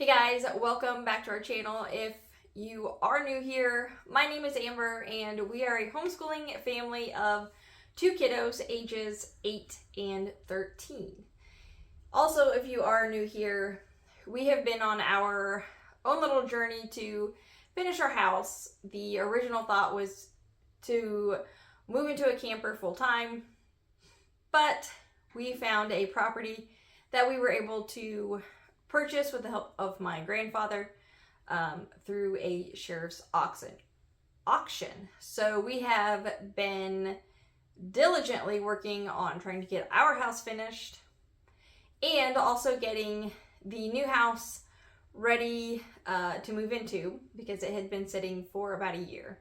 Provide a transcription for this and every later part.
Hey guys, welcome back to our channel. If you are new here, my name is Amber and we are a homeschooling family of two kiddos ages 8 and 13. Also, if you are new here, we have been on our own little journey to finish our house. The original thought was to move into a camper full time, but we found a property that we were able to purchase with the help of my grandfather through a sheriff's auction. So we have been diligently working on trying to get our house finished and also getting the new house ready to move into because it had been sitting for about a year.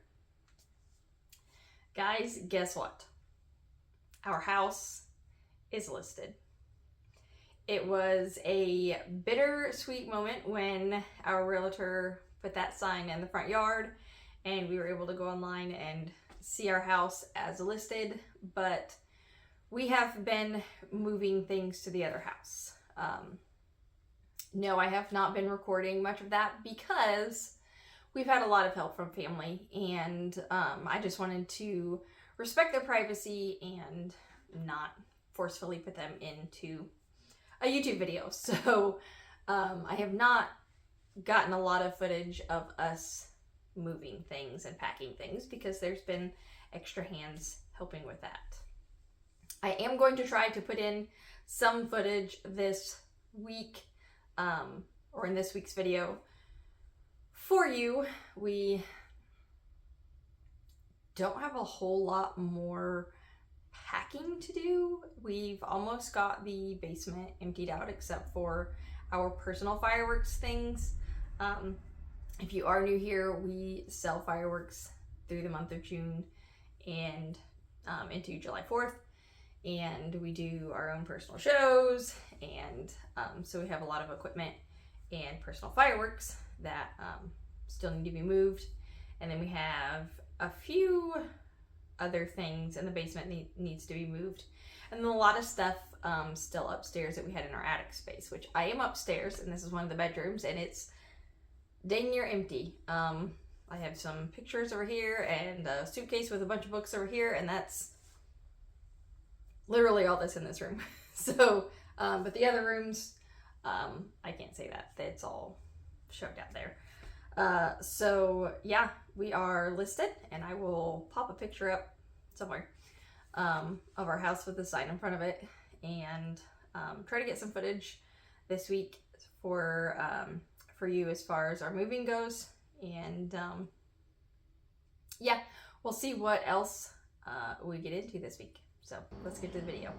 Guys, guess what? Our house is listed. It was a bittersweet moment when our realtor put that sign in the front yard and we were able to go online and see our house as listed, but we have been moving things to the other house. No, I have not been recording much of that because we've had a lot of help from family, and I just wanted to respect their privacy and not forcefully put them into a YouTube video. So I have not gotten a lot of footage of us moving things and packing things because there's been extra hands helping with that. I am going to try to put in some footage this week or in this week's video for you. We don't have a whole lot more packing to do. We've almost got the basement emptied out except for our personal fireworks things. If you are new here, we sell fireworks through the month of June and into July 4th, and we do our own personal shows, and so we have a lot of equipment and personal fireworks that still need to be moved. And then we have a few other things in the basement needs to be moved, and then a lot of stuff still upstairs that we had in our attic space, which I am upstairs, and this is one of the bedrooms, and it's dang near empty. I have some pictures over here and a suitcase with a bunch of books over here, and that's literally all that's in this room. So but the other rooms, I can't say that, it's all shoved out there. So yeah, we are listed, and I will pop a picture up somewhere of our house with the sign in front of it, and try to get some footage this week for you as far as our moving goes. And yeah, we'll see what else we get into this week. So let's get to the video.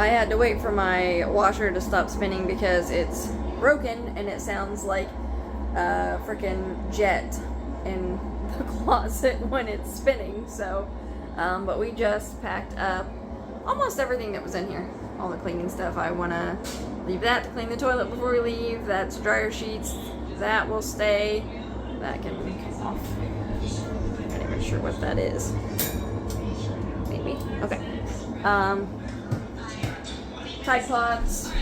I had to wait for my washer to stop spinning because it's broken and it sounds like a freaking jet in the closet when it's spinning. So, but we just packed up almost everything that was in here. All the cleaning stuff. I want to leave that to clean the toilet before we leave. That's dryer sheets. That will stay. That can come off. I'm not even sure what that is. Maybe. Okay. Tide pods,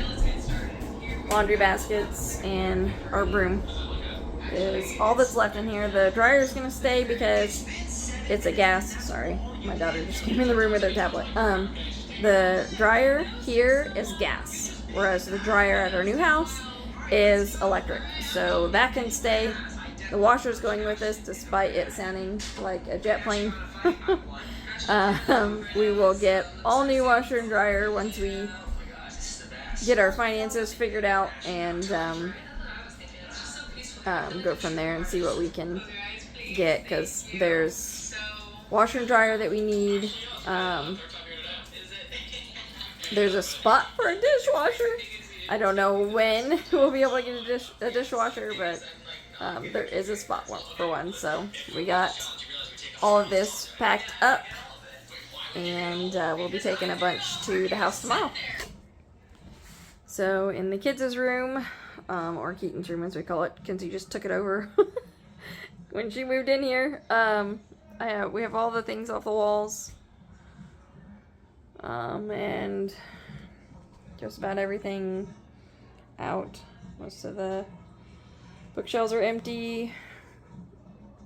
laundry baskets, and our broom is all that's left in here. The dryer is going to stay because it's a gas. Sorry, my daughter just came in the room with her tablet. The dryer here is gas, whereas the dryer at our new house is electric. So that can stay. The washer is going with us despite it sounding like a jet plane. We will get all new washer and dryer once we get our finances figured out, and go from there and see what we can get, because there's washer and dryer that we need. There's a spot for a dishwasher. I don't know when we'll be able to get a dishwasher, but there is a spot for one. So we got all of this packed up, and we'll be taking a bunch to the house tomorrow. So in the kids' room, or Keaton's room as we call it, Kenzie just took it over when she moved in here. We have all the things off the walls, and just about everything out. Most of the bookshelves are empty.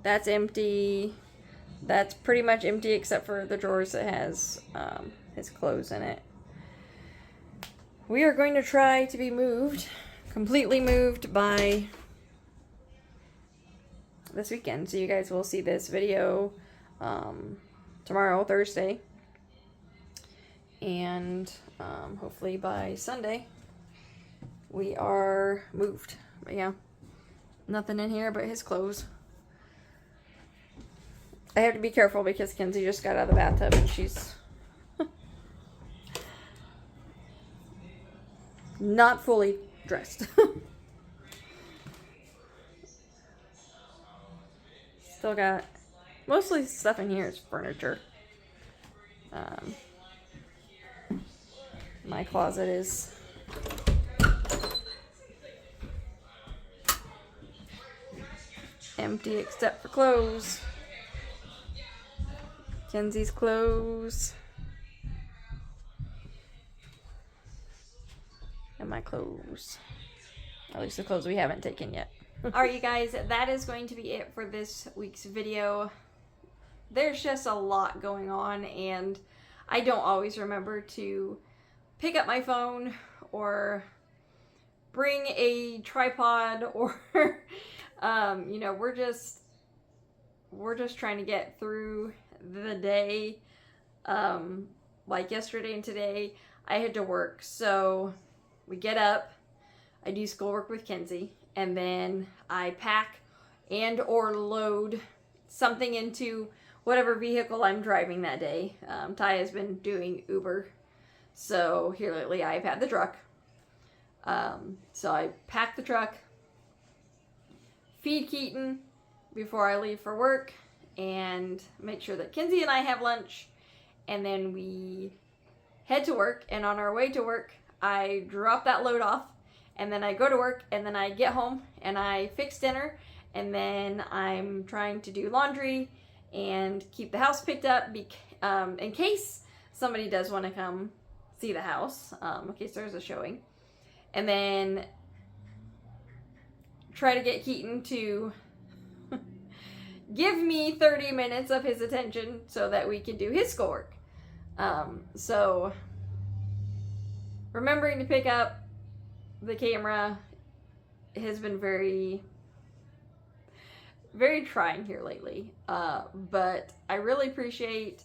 That's empty. That's pretty much empty except for the drawers that has his clothes in it. We are going to try to be completely moved by this weekend. So you guys will see this video tomorrow, Thursday. And hopefully by Sunday we are moved. But yeah, nothing in here but his clothes. I have to be careful because Kenzie just got out of the bathtub and she's not fully dressed. Still got mostly stuff in here is furniture. My closet is empty except for clothes. Kenzie's clothes. And my clothes. At least the clothes we haven't taken yet. Alright, you guys, that is going to be it for this week's video. There's just a lot going on, and I don't always remember to pick up my phone or bring a tripod, or you know, we're just trying to get through the day. Like yesterday and today I had to work, so we get up, I do schoolwork with Kenzie, and then I pack and or load something into whatever vehicle I'm driving that day. Ty has been doing Uber, so here lately I've had the truck. So I pack the truck, feed Keaton before I leave for work, and make sure that Kenzie and I have lunch, and then we head to work. And on our way to work, I drop that load off, and then I go to work, and then I get home and I fix dinner, and then I'm trying to do laundry and keep the house picked up in case somebody does want to come see the house, in case there's a showing. And then try to get Keaton to give me 30 minutes of his attention so that we can do his schoolwork. So remembering to pick up the camera has been very, very trying here lately. But I really appreciate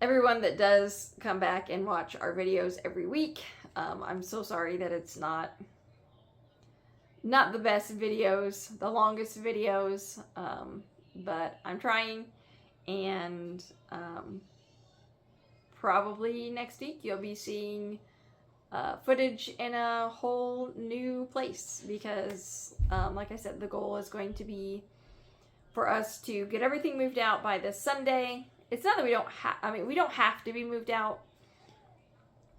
everyone that does come back and watch our videos every week. I'm so sorry that it's not the best videos, the longest videos, but I'm trying, and probably next week you'll be seeing footage in a whole new place because, like I said, the goal is going to be for us to get everything moved out by this Sunday. It's not that we don't have, I mean, we don't have to be moved out,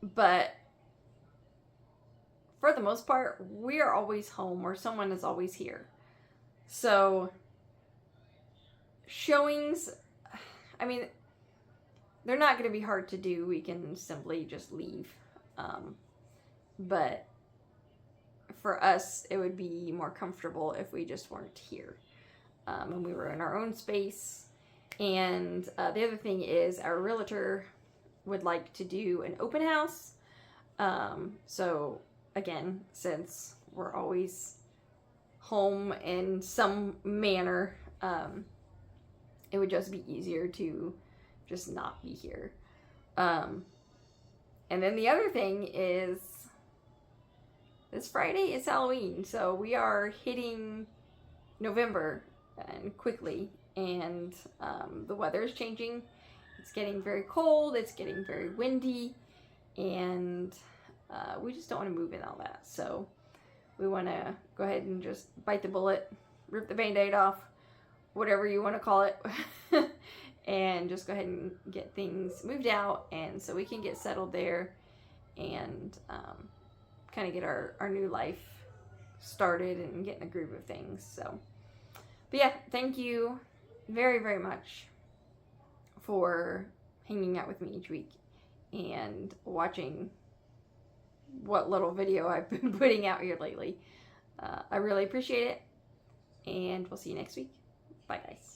but for the most part, we are always home or someone is always here. So, showings, I mean, they're not going to be hard to do. We can simply just leave. But for us, it would be more comfortable if we just weren't here. And we were in our own space. And the other thing is our realtor would like to do an open house. So again, since we're always home in some manner, it would just be easier to just not be here. And then the other thing is this Friday is Halloween. So we are hitting November and quickly, and the weather is changing. It's getting very cold, it's getting very windy, and we just don't want to move in all that. So we want to go ahead and just bite the bullet, rip the band-aid off, whatever you want to call it, and just go ahead and get things moved out, and so we can get settled there and kind of get our new life started and get in a groove of things. So, but yeah, thank you very, very much for hanging out with me each week and watching what little video I've been putting out here lately. I really appreciate it, and we'll see you next week. Bye, guys.